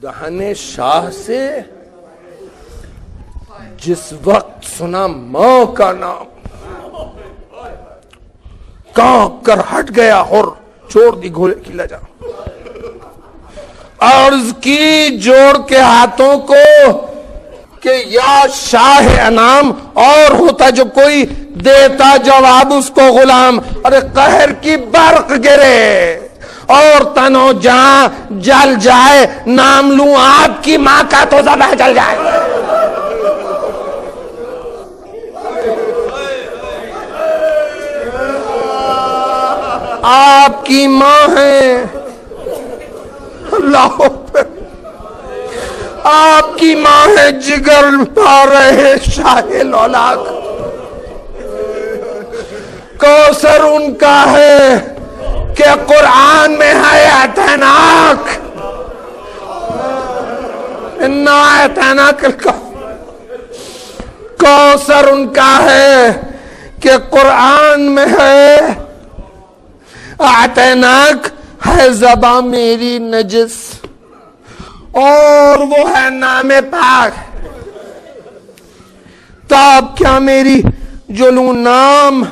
دہن شاہ سے جس وقت سنا ماں کا نام کانپ کر ہٹ گیا اور چھوڑ دی گھوڑے کی لجا. عرض کی جوڑ کے ہاتھوں کو کہ یا شاہ انعام، اور ہوتا جو کوئی دیتا جواب اس کو غلام. ارے قہر کی برق گرے اور تنو جہاں جل جائے، نام لوں آپ کی ماں کا تو ذبح جل جائے. آپ کی ماں ہے اللہ اکبر، آپ کی ماں ہے جگر پا رہے شاہ لولاک. کوثر ان کا ہے کہ قرآن میں ہے اعتناک. انا اعتناک کوثر ان کا ہے کہ قرآن میں ہے اعتناک. ہے زباں میری نجس اور وہ ہے نام پاک. تاب کیا میری جلوں نام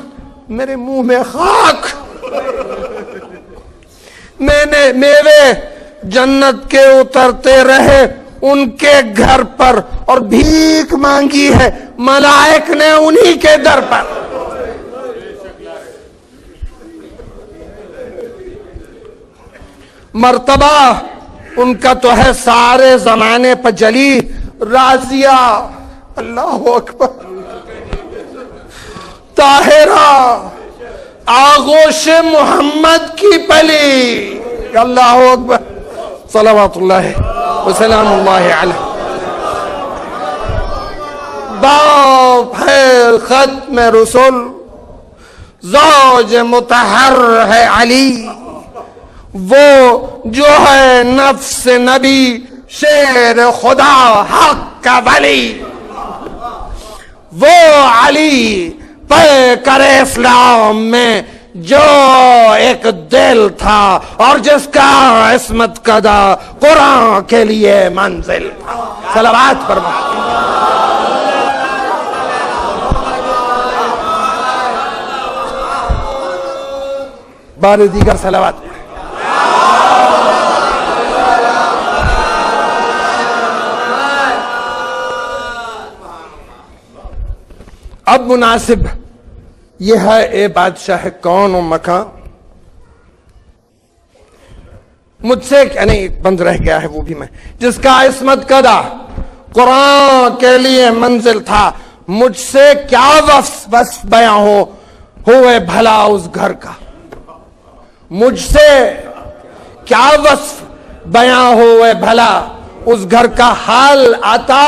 میرے منہ میں خاک. میں نے میوے جنت کے اترتے رہے ان کے گھر پر، اور بھیک مانگی ہے ملائک نے انہی کے در پر. مرتبہ ان کا تو ہے سارے زمانے پر جلی راضیہ اللہ اکبر. طاہرہ آغوش محمد کی پلی اللہ اکبر. صلوات اللہ وسلام اللہ علیہ. باپ ہے ختم رسول، زوج مطہر ہے علی. وہ جو ہے نفس نبی، شیر خدا حق کا ولی. وہ علی پیکر اسلام میں جو ایک دل تھا، اور جس کا عصمت قدا قرآن کے لیے منزل تھا. صلوات فرما. بار دیگر صلوات. اب مناسب یہ ہے اے بادشاہ کون و مکان. مجھ سے نہیں بند رہ گیا ہے وہ بھی میں، جس کا عصمت قدا قرآن کے لیے منزل تھا. مجھ سے کیا وصف بیاں ہوئے بھلا اس گھر کا. مجھ سے کیا وصف بیاں ہوئے بھلا اس گھر کا. حال آتا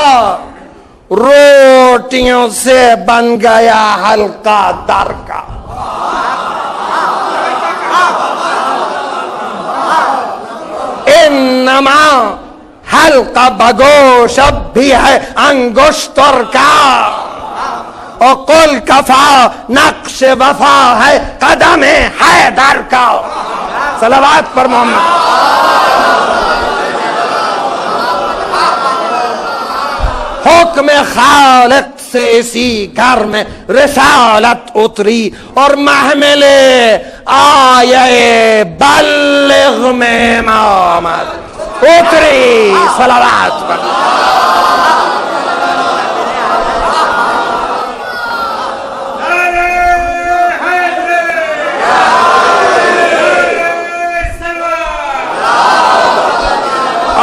روٹیوں سے بن گیا حلقہ در کا. انما حلقہ بگوش اب بھی ہے انگشتر کا، اور قل کفا نقش وفا ہے قدم حیدر کا. صلوات پر محمد. حکم خالق سے اسی گھر میں رسالت اتری، اور محمل آیے بلغ میں امامت اتری. صلوات پر.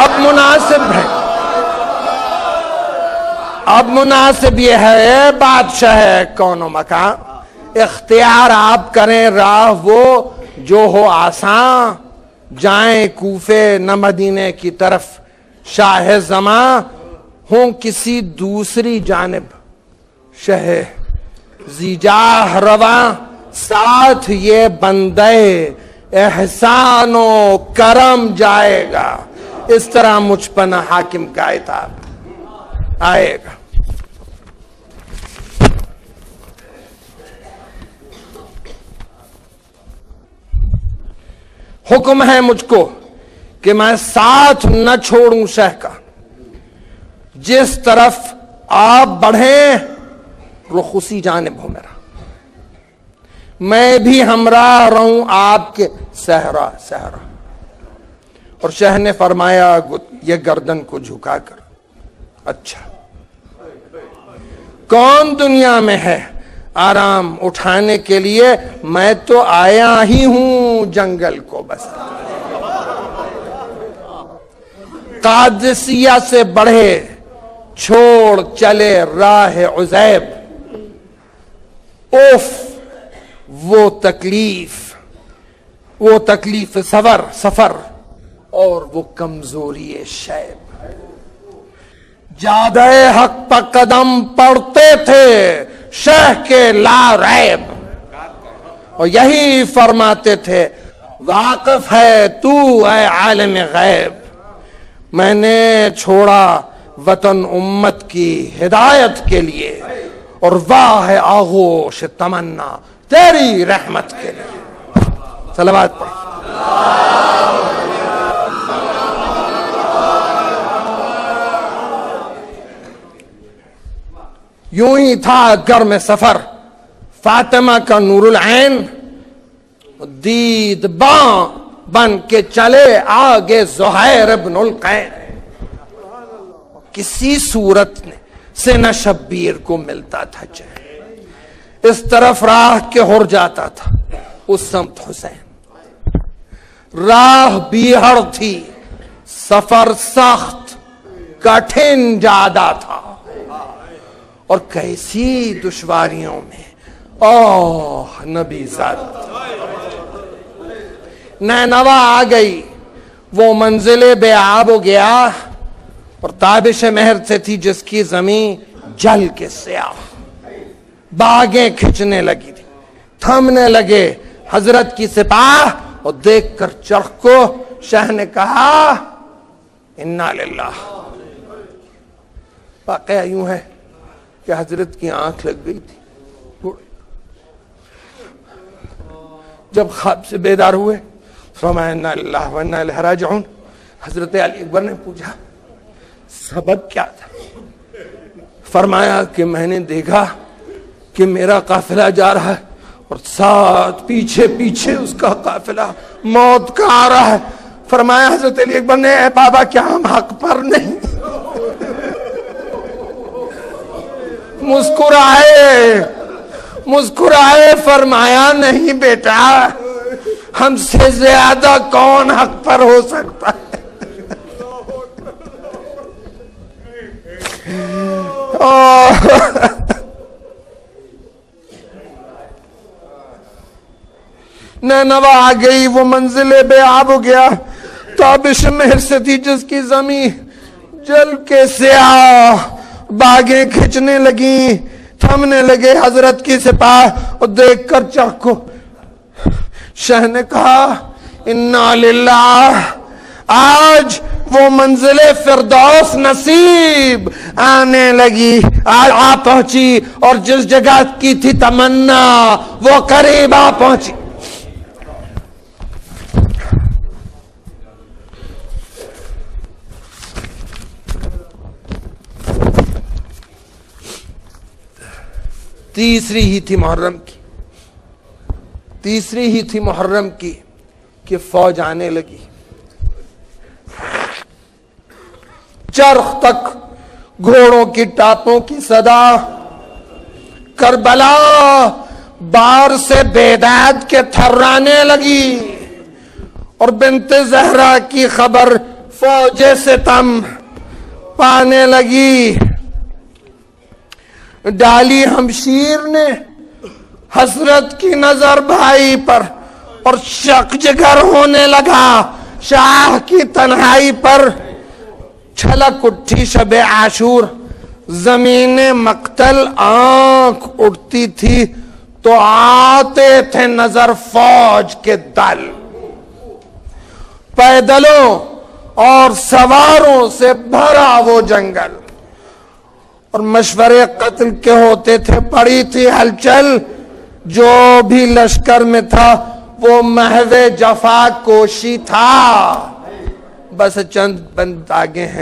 اب مناسب ہے، اب مناسب یہ ہے بادشاہ کون و مکان. اختیار آپ کریں راہ وہ جو ہو آسان، جائیں کوفے نہ مدینے کی طرف. شاہ زماں ہوں کسی دوسری جانب، شہ زیجاہ رواں ساتھ یہ بندے احسان و کرم جائے گا. اس طرح مجھ پر نہ حاکم کا عتاب آئے گا. حکم ہے مجھ کو کہ میں ساتھ نہ چھوڑوں شہ کا، جس طرف آپ بڑھیں رخ اسی جانب ہو میرا، میں بھی ہمراہ رہوں آپ کے صحرا صحرا۔ اور شہ نے فرمایا یہ گردن کو جھکا کر، اچھا کون دنیا میں ہے آرام اٹھانے کے لیے، میں تو آیا ہی ہوں جنگل کو بس۔ قادسیہ سے بڑھے چھوڑ چلے راہ عزیب، اوف وہ تکلیف سفر اور وہ کمزوری شیب۔ جادہ حق پر قدم پڑتے تھے شہ کے لا ریب، اور یہی فرماتے تھے واقف ہے تو اے عالم غیب۔ میں نے چھوڑا وطن امت کی ہدایت کے لیے، اور واہ ہے آغوش تمنا تیری رحمت کے لیے۔ صلوات پڑھ۔ یوں ہی تھا گرم سفر فاطمہ کا نور العین، دید باں بن کے چلے آگے زہیر ابن القین۔ کسی صورت سے نہ شبیر کو ملتا تھا چین، اس طرف راہ کے ہر جاتا تھا اس سمت حسین۔ راہ بیہڑ تھی سفر سخت کٹھن جادہ تھا، اور کیسی دشواریوں میں اوہ نبی زادہ تھا۔ نینوا آ گئی وہ منزل بے آب ہو گیا، اور تابش مہر سے تھی جس کی زمین جل کے سیاہ۔ باغیں کھچنے لگی تھی، تھمنے لگے حضرت کی سپاہ، اور دیکھ کر چرخ کو شاہ نے کہا انا للہ۔ واقعہ یوں ہے کہ حضرت کی آنکھ لگ گئی تھی، جب خواب سے بیدار ہوئے فرمایا انا للہ و انا الیہ راجعون۔ حضرت علی اکبر نے پوچھا سبب کیا تھا؟ فرمایا کہ میں نے دیکھا کہ میرا قافلہ جا رہا ہے، اور ساتھ پیچھے پیچھے اس کا قافلہ موت کا آ رہا ہے۔ فرمایا حضرت علی اکبر نے اے بابا کیا ہم حق پر نہیں؟ مسکرائے فرمایا نہیں بیٹا، ہم سے زیادہ کون حق پر ہو سکتا ہے؟ نینوا آ گئی وہ منزل بے آب ہو گیا، تابش مہر سے تھی جس کی زمین جل کے سیاہ۔ باغیں کھچنے لگیں، تھمنے لگے حضرت کی سپاہ، اور دیکھ کر چرخ کو شاہ نے کہا انا للہ۔ آج وہ منزل فردوس نصیب آنے لگی، آ پہنچی، اور جس جگہ کی تھی تمنا وہ قریب آ پہنچی۔ تیسری ہی تھی محرم کی کہ فوج آنے لگی، چرخ تک گھوڑوں کی ٹاپوں کی صدا، کربلا بار سے بیداد کے تھرانے لگی، اور بنت زہرا کی خبر فوج ستم پانے لگی۔ ڈالی ہمشیر نے حسرت کی نظر بھائی پر، اور شک جگر ہونے لگا شاہ کی تنہائی پر۔ چھلک اٹھی شب عاشور زمین مقتل، آنکھ اٹھتی تھی تو آتے تھے نظر فوج کے دل، پیدلوں اور سواروں سے بھرا وہ جنگل، اور مشورے قتل کے ہوتے تھے، پڑی تھی ہلچل۔ جو بھی لشکر میں تھا وہ محو جفا کوشی تھا، بس چند بند آگے ہیں